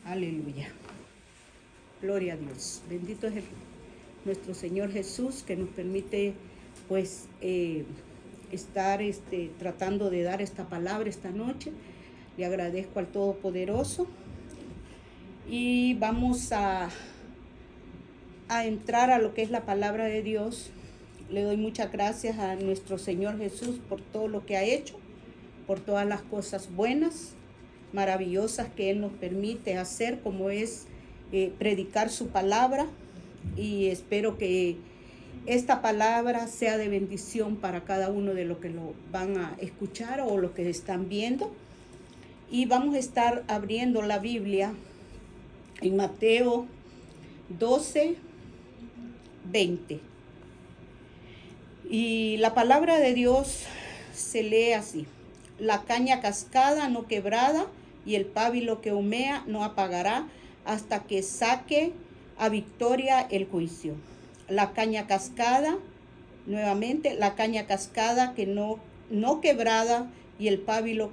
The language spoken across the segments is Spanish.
Aleluya. Gloria a Dios. Bendito es nuestro Señor Jesús, que nos permite pues estar tratando de dar esta palabra esta noche. Le agradezco al Todopoderoso y vamos a entrar a lo que es la palabra de Dios. Le doy muchas gracias a nuestro Señor Jesús por todo lo que ha hecho, por todas las cosas buenas, maravillosas que Él nos permite hacer, como es predicar su palabra, y espero que esta palabra sea de bendición para cada uno de los que lo van a escuchar o los que están viendo. Y vamos a estar abriendo la Biblia en Mateo 12, 20. Y la palabra de Dios se lee así: la caña cascada no quebrada y el pábilo que humea no apagará hasta que saque a victoria el juicio. La caña cascada, nuevamente, la caña cascada que no quebrada y el pábilo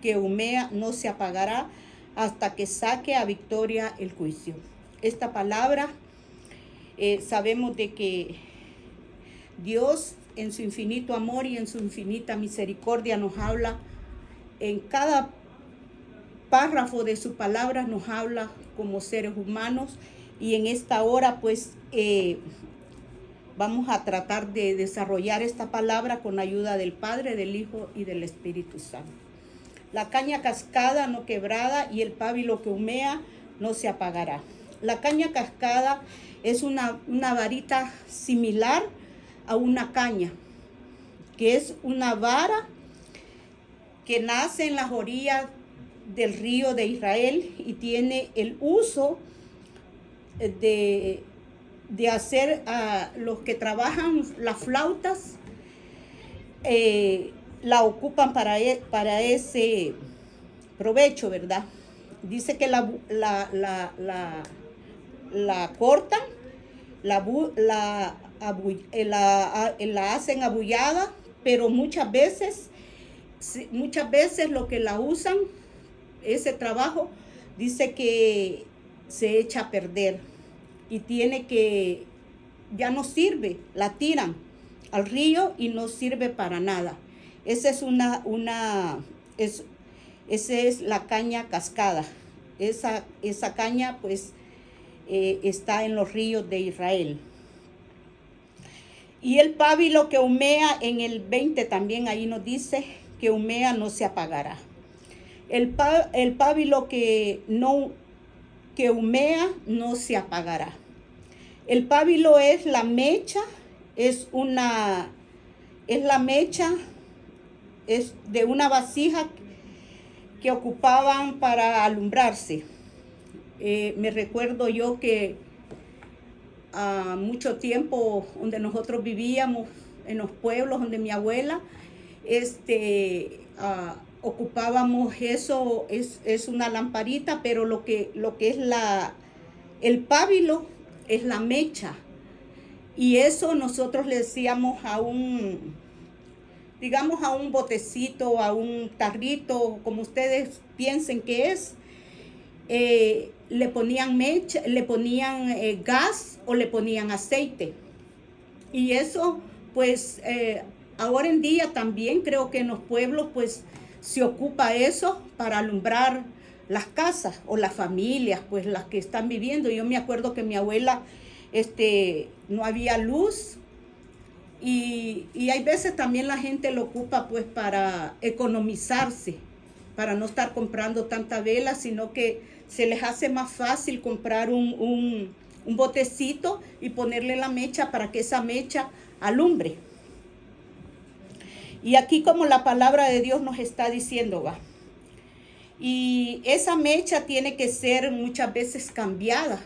que humea no se apagará hasta que saque a victoria el juicio. Esta palabra sabemos de que Dios, en su infinito amor y en su infinita misericordia, nos habla en cada párrafo de su palabra, nos habla como seres humanos, y en esta hora pues vamos a tratar de desarrollar esta palabra con ayuda del Padre, del Hijo y del Espíritu Santo. La caña cascada no quebrada y el pábilo que humea no se apagará. La caña cascada es una varita similar a una caña, que es una vara que nace en las orillas del río de Israel y tiene el uso de hacer a los que trabajan las flautas, la ocupan para ese provecho, ¿verdad? Dice que la cortan, la hacen abullada, pero muchas veces lo que la usan, ese trabajo, dice que se echa a perder y ya no sirve, la tiran al río y no sirve para nada. Esa es la caña cascada. Esa caña pues está en los ríos de Israel. Y el pábilo que humea, en el 20 también ahí nos dice que humea no se apagará. El pábilo que humea no se apagará. El pábilo es la mecha, es de una vasija que ocupaban para alumbrarse. Me recuerdo yo que mucho tiempo donde nosotros vivíamos, en los pueblos donde mi abuela, ocupábamos eso, es una lamparita, pero lo que es el pábilo es la mecha. Y eso nosotros le decíamos a un botecito, a un tarrito, como ustedes piensen que es, le ponían mecha, le ponían gas o le ponían aceite. Y eso pues ahora en día también creo que en los pueblos pues se ocupa eso para alumbrar las casas o las familias, pues las que están viviendo. Yo me acuerdo que mi abuela, no había luz, y hay veces también la gente lo ocupa pues para economizarse, para no estar comprando tanta vela, sino que se les hace más fácil comprar un botecito y ponerle la mecha para que esa mecha alumbre. Y aquí, como la palabra de Dios nos está diciendo, va. Y esa mecha tiene que ser muchas veces cambiada,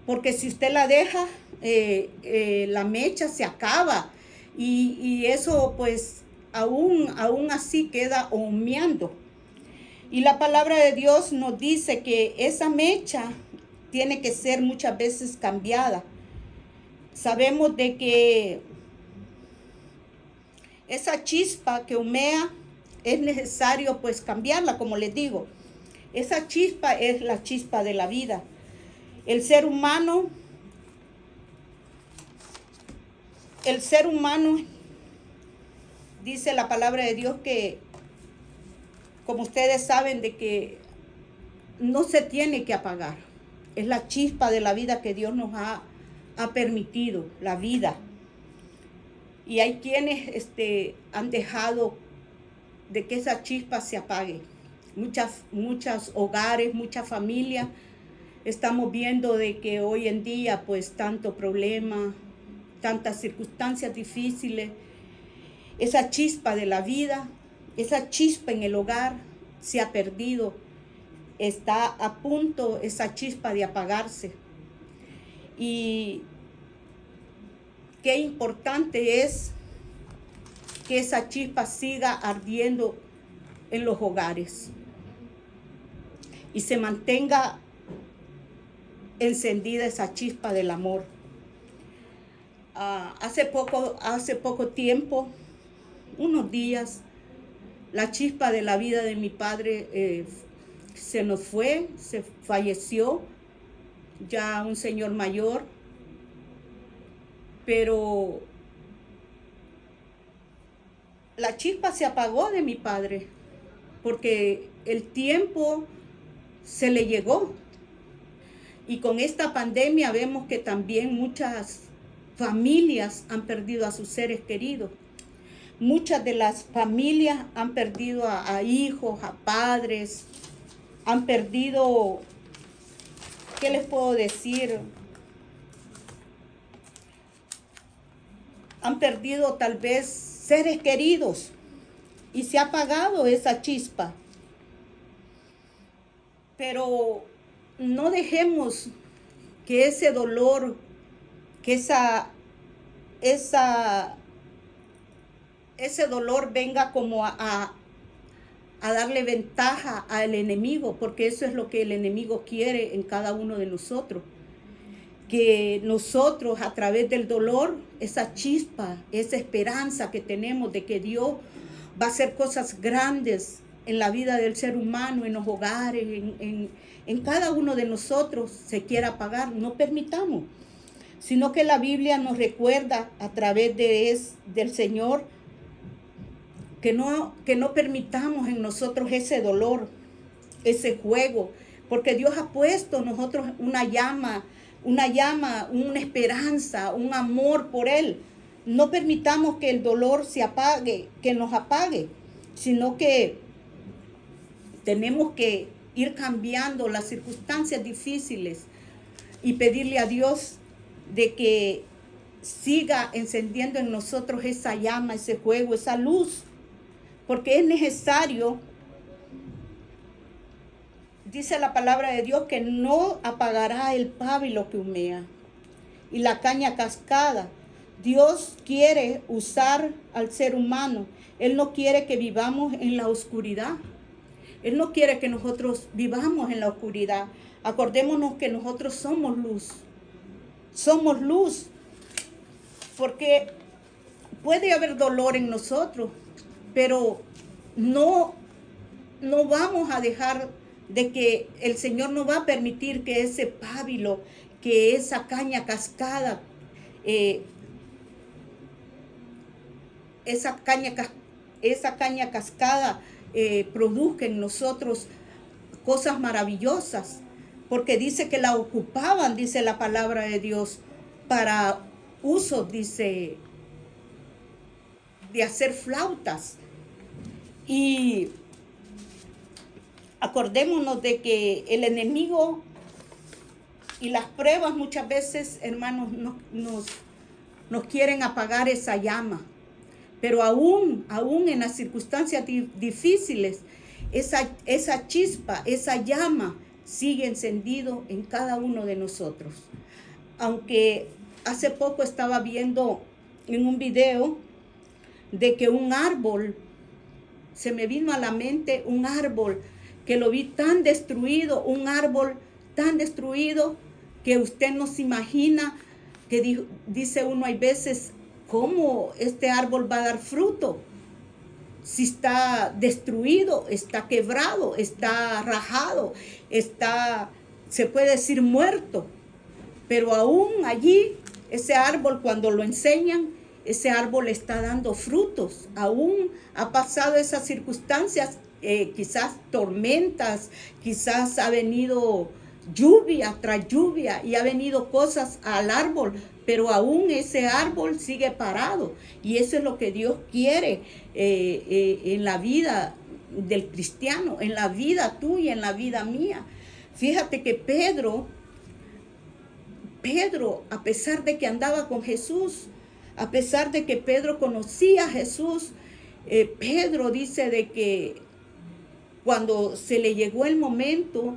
porque si usted la deja, la mecha se acaba, y eso pues aún así queda humeando. Y la palabra de Dios nos dice que esa mecha tiene que ser muchas veces cambiada. Sabemos de que esa chispa que humea es necesario pues cambiarla, como les digo. Esa chispa es la chispa de la vida. El ser humano, dice la palabra de Dios que, como ustedes saben, de que no se tiene que apagar. Es la chispa de la vida que Dios nos ha permitido, la vida. Y hay quienes han dejado de que esa chispa se apague. Muchos hogares, muchas familias, estamos viendo de que hoy en día pues tanto problema, tantas circunstancias difíciles, esa chispa de la vida, esa chispa en el hogar se ha perdido. Está a punto esa chispa de apagarse. Y qué importante es que esa chispa siga ardiendo en los hogares y se mantenga encendida esa chispa del amor. Hace poco tiempo, unos días, la chispa de la vida de mi padre se nos fue, se falleció, ya un señor mayor, pero la chispa se apagó de mi padre, porque el tiempo se le llegó. Y con esta pandemia vemos que también muchas familias han perdido a sus seres queridos. Muchas de las familias han perdido a hijos, a padres, han perdido, ¿qué les puedo decir? Han perdido tal vez seres queridos y se ha apagado esa chispa. Pero no dejemos que ese dolor, que ese dolor venga como a darle ventaja al enemigo, porque eso es lo que el enemigo quiere en cada uno de nosotros. Que nosotros a través del dolor, esa chispa, esa esperanza que tenemos de que Dios va a hacer cosas grandes en la vida del ser humano, en los hogares, en cada uno de nosotros se quiera apagar. No permitamos, sino que la Biblia nos recuerda a través del Señor que no permitamos en nosotros ese dolor, ese fuego, porque Dios ha puesto en nosotros una llama, una esperanza, un amor por Él. No permitamos que el dolor se apague, que nos apague, sino que tenemos que ir cambiando las circunstancias difíciles y pedirle a Dios de que siga encendiendo en nosotros esa llama, ese fuego, esa luz, porque es necesario. Dice la palabra de Dios que no apagará el pábilo que humea y la caña cascada. Dios quiere usar al ser humano. Él no quiere que vivamos en la oscuridad. Él no quiere que nosotros vivamos en la oscuridad. Acordémonos que nosotros somos luz. Somos luz. Porque puede haber dolor en nosotros, pero no vamos a dejar de que el Señor no va a permitir que ese pábilo, que esa caña cascada, esa caña cascada produzca en nosotros cosas maravillosas, porque dice que la ocupaban, dice la palabra de Dios, para uso, dice, de hacer flautas. Y acordémonos de que el enemigo y las pruebas muchas veces, hermanos, nos quieren apagar esa llama. Pero aún en las circunstancias difíciles, esa chispa, esa llama sigue encendido en cada uno de nosotros. Aunque hace poco estaba viendo en un video de que un árbol, se me vino a la mente un árbol que lo vi tan destruido, un árbol tan destruido que usted no se imagina, que dice uno hay veces, ¿cómo este árbol va a dar fruto? si está destruido, está quebrado, está rajado, está, se puede decir, muerto. Pero aún allí, ese árbol, cuando lo enseñan, ese árbol está dando frutos. Aún ha pasado esas circunstancias, quizás tormentas, quizás ha venido lluvia tras lluvia y ha venido cosas al árbol, pero aún ese árbol sigue parado. Y eso es lo que Dios quiere en la vida del cristiano, en la vida tuya, en la vida mía. Fíjate que Pedro, a pesar de que andaba con Jesús, a pesar de que Pedro conocía a Jesús, Pedro dice de que cuando se le llegó el momento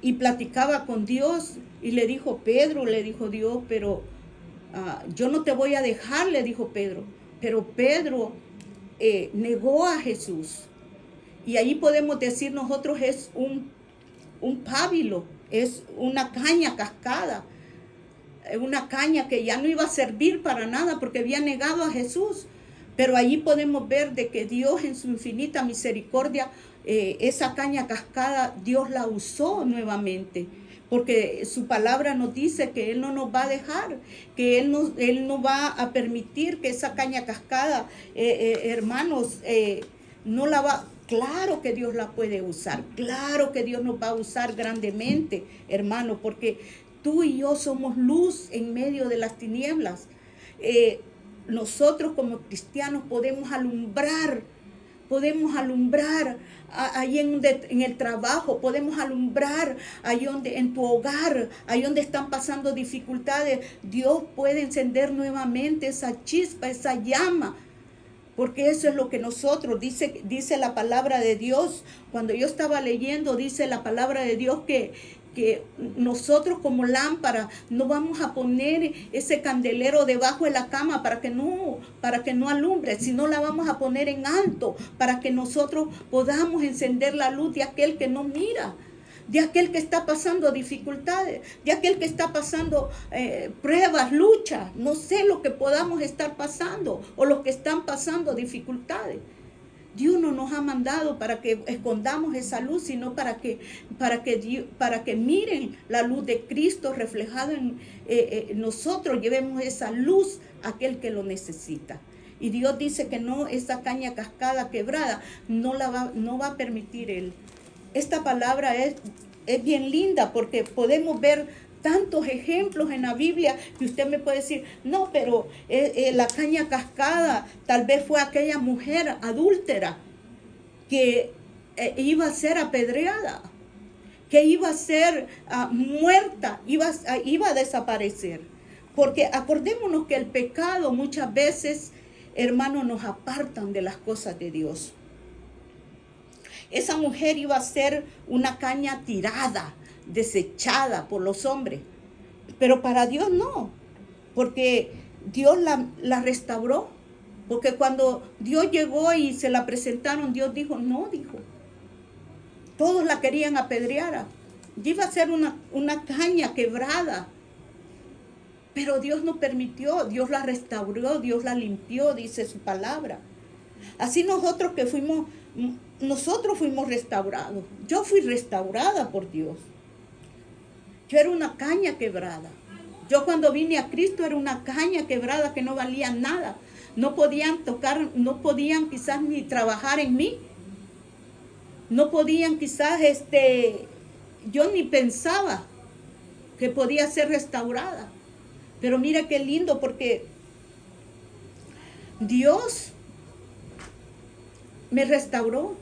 y platicaba con Dios, y le dijo Pedro, le dijo Dios, pero yo no te voy a dejar, le dijo Pedro. Pero Pedro negó a Jesús. Y ahí podemos decir nosotros es un pábilo, es una caña cascada, una caña que ya no iba a servir para nada porque había negado a Jesús. Pero allí podemos ver de que Dios en su infinita misericordia, esa caña cascada, Dios la usó nuevamente. Porque su palabra nos dice que Él no nos va a dejar, que Él no va a permitir que esa caña cascada, hermanos, no la va. Claro que Dios la puede usar, claro que Dios nos va a usar grandemente, hermano, porque tú y yo somos luz en medio de las tinieblas. Nosotros como cristianos podemos alumbrar ahí en el trabajo, podemos alumbrar ahí en tu hogar, ahí donde están pasando dificultades. Dios puede encender nuevamente esa chispa, esa llama. Porque eso es lo que nosotros, dice la palabra de Dios. Cuando yo estaba leyendo, dice la palabra de Dios que nosotros como lámpara no vamos a poner ese candelero debajo de la cama para que no alumbre, sino la vamos a poner en alto para que nosotros podamos encender la luz de aquel que no mira, de aquel que está pasando dificultades, de aquel que está pasando pruebas, luchas, no sé lo que podamos estar pasando o los que están pasando dificultades. Dios no nos ha mandado para que escondamos esa luz, sino para que miren la luz de Cristo reflejada en nosotros, llevemos esa luz a aquel que lo necesita. Y Dios dice que no, esa caña cascada quebrada no va a permitir Él. Esta palabra es bien linda porque podemos ver tantos ejemplos en la Biblia que usted me puede decir, no, pero la caña cascada tal vez fue aquella mujer adúltera que iba a ser apedreada, que iba a ser muerta, iba a desaparecer. Porque acordémonos que el pecado muchas veces, hermanos, nos apartan de las cosas de Dios. Esa mujer iba a ser una caña tirada, desechada por los hombres, pero para Dios no, porque Dios la restauró, porque cuando Dios llegó y se la presentaron, Dios dijo, todos la querían apedrear, iba a ser una caña quebrada, pero Dios no permitió, Dios la restauró, Dios la limpió, dice su palabra. Así nosotros fuimos restaurados. Yo fui restaurada por Dios. Yo era una caña quebrada. Yo cuando vine a Cristo era una caña quebrada que no valía nada. No podían tocar, no podían quizás ni trabajar en mí. No podían quizás, yo ni pensaba que podía ser restaurada. Pero mira qué lindo porque Dios me restauró.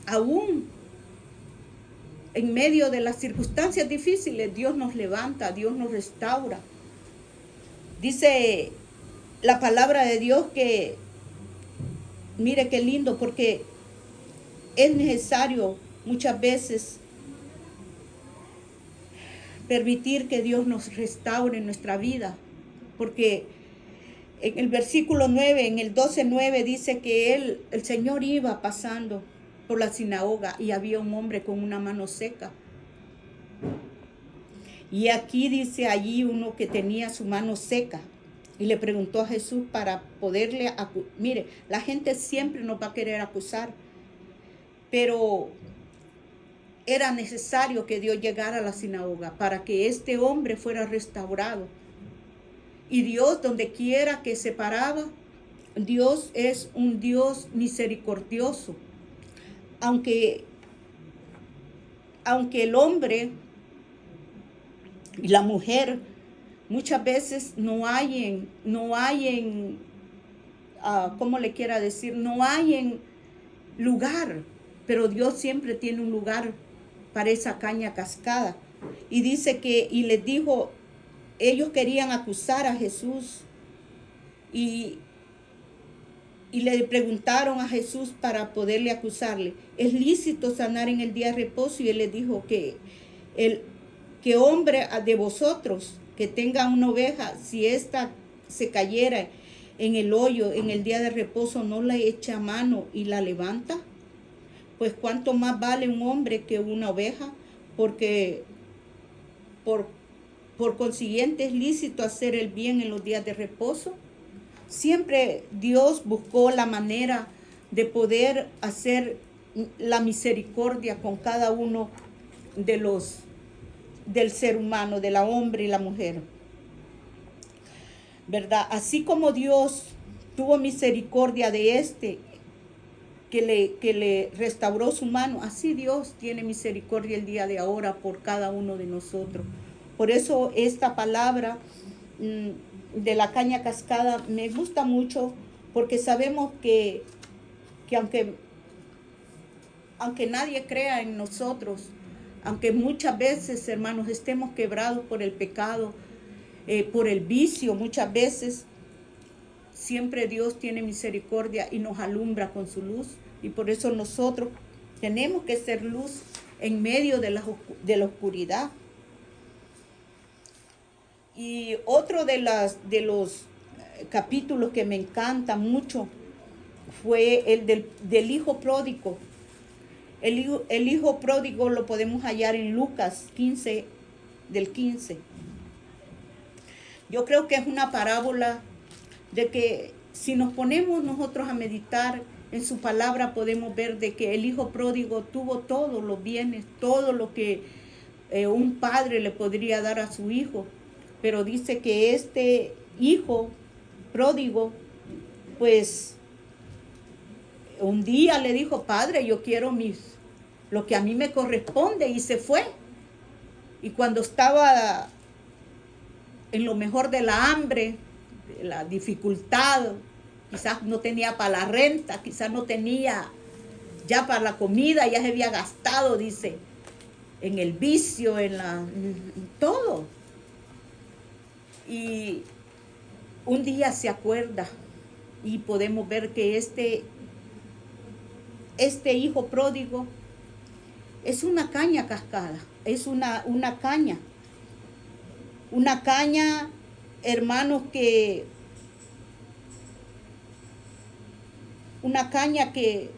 Aún en medio de las circunstancias difíciles, Dios nos levanta, Dios nos restaura. Dice la palabra de Dios que, mire qué lindo, porque es necesario muchas veces permitir que Dios nos restaure en nuestra vida. Porque en el versículo 9, en el 12:9 dice que el Señor iba pasando por la sinagoga y había un hombre con una mano seca. Y aquí dice allí uno que tenía su mano seca. y le preguntó a Jesús para poderle acusar. Mire, la gente siempre nos va a querer acusar, pero era necesario que Dios llegara a la sinagoga para que este hombre fuera restaurado. Y Dios, donde quiera que se paraba, Dios es un Dios misericordioso. Aunque el hombre y la mujer muchas veces no hay ¿cómo le quiera decir? No hay en lugar, pero Dios siempre tiene un lugar para esa caña cascada. Y dice que, y les dijo, ellos querían acusar a Jesús y le preguntaron a Jesús para poderle acusarle, ¿es lícito sanar en el día de reposo? Y él les dijo que hombre de vosotros que tenga una oveja, si ésta se cayera en el hoyo en el día de reposo, no la echa a mano y la levanta. Pues cuánto más vale un hombre que una oveja, porque por consiguiente es lícito hacer el bien en los días de reposo. Siempre Dios buscó la manera de poder hacer la misericordia con cada uno del ser humano, de la hombre y la mujer, ¿verdad? Así como Dios tuvo misericordia de que le restauró su mano, así Dios tiene misericordia el día de ahora por cada uno de nosotros. Por eso esta palabra de la caña cascada me gusta mucho, porque sabemos que aunque nadie crea en nosotros, aunque muchas veces, hermanos, estemos quebrados por el pecado, por el vicio, muchas veces, siempre Dios tiene misericordia y nos alumbra con su luz. Y por eso nosotros tenemos que ser luz en medio de la oscuridad. Y otro de los capítulos que me encanta mucho fue el del hijo pródigo. El hijo pródigo lo podemos hallar en Lucas 15, del 15. Yo creo que es una parábola de que si nos ponemos nosotros a meditar en su palabra, podemos ver de que el hijo pródigo tuvo todos los bienes, todo lo que un padre le podría dar a su hijo. Pero dice que este hijo pródigo, pues, un día le dijo, padre, yo quiero lo que a mí me corresponde, y se fue. Y cuando estaba en lo mejor de la hambre, de la dificultad, quizás no tenía para la renta, quizás no tenía ya para la comida, ya se había gastado, dice, en el vicio, en todo. Y un día se acuerda y podemos ver que este hijo pródigo es una caña cascada, es una caña, hermanos, una caña que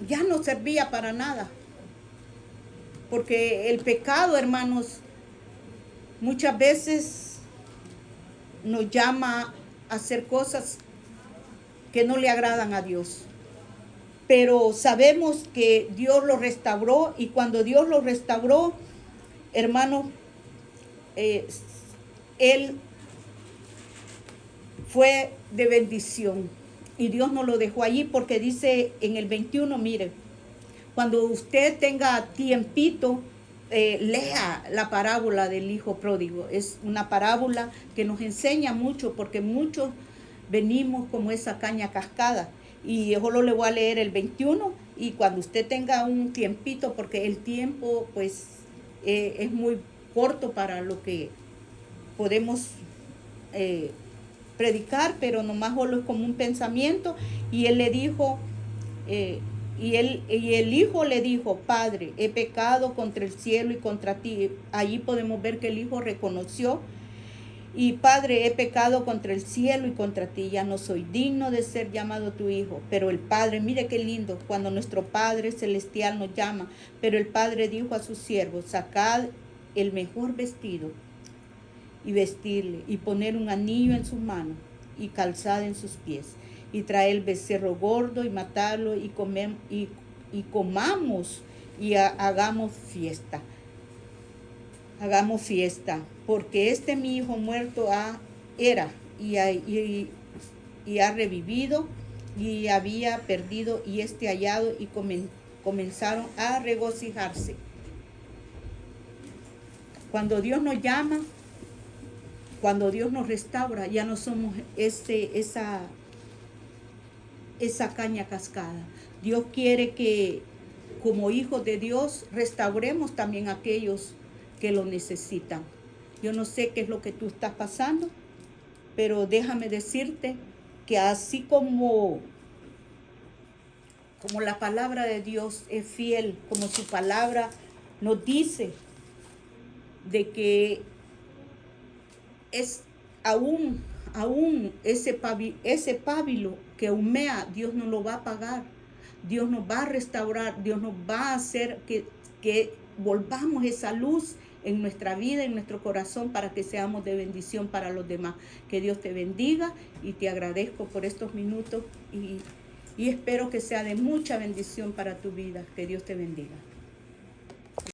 ya no servía para nada, porque el pecado, hermanos, muchas veces nos llama a hacer cosas que no le agradan a Dios. Pero sabemos que Dios lo restauró, y cuando Dios lo restauró, hermanos, él fue de bendición. Y Dios no lo dejó allí, porque dice en el 21, mire, cuando usted tenga tiempito, lea la parábola del hijo pródigo. Es una parábola que nos enseña mucho, porque muchos venimos como esa caña cascada. Y solo le voy a leer el 21, y cuando usted tenga un tiempito, porque el tiempo pues es muy corto para lo que podemos predicar, pero nomás solo es como un pensamiento. Y él le dijo, y el hijo le dijo, padre, he pecado contra el cielo y contra ti. Allí podemos ver que el hijo reconoció, y padre, he pecado contra el cielo y contra ti, ya no soy digno de ser llamado tu hijo. Pero el padre, mire qué lindo, cuando nuestro Padre Celestial nos llama, pero el padre dijo a sus siervos, sacad el mejor vestido y vestirle, y poner un anillo en sus manos, y calzada en sus pies. Y trae el becerro gordo y matarlo y comamos y hagamos fiesta. Hagamos fiesta, porque este mi hijo muerto era y ha revivido, y había perdido y hallado, y comenzaron a regocijarse. Cuando Dios nos llama, cuando Dios nos restaura, ya no somos esa caña cascada. Dios quiere que como hijos de Dios restauremos también a aquellos que lo necesitan. Yo no sé qué es lo que tú estás pasando, pero déjame decirte que así como la palabra de Dios es fiel, como su palabra nos dice de que es aún ese pábilo que humea, Dios nos lo va a pagar. Dios nos va a restaurar, Dios nos va a hacer que volvamos esa luz en nuestra vida, en nuestro corazón, para que seamos de bendición para los demás. Que Dios te bendiga, y te agradezco por estos minutos y espero que sea de mucha bendición para tu vida. Que Dios te bendiga.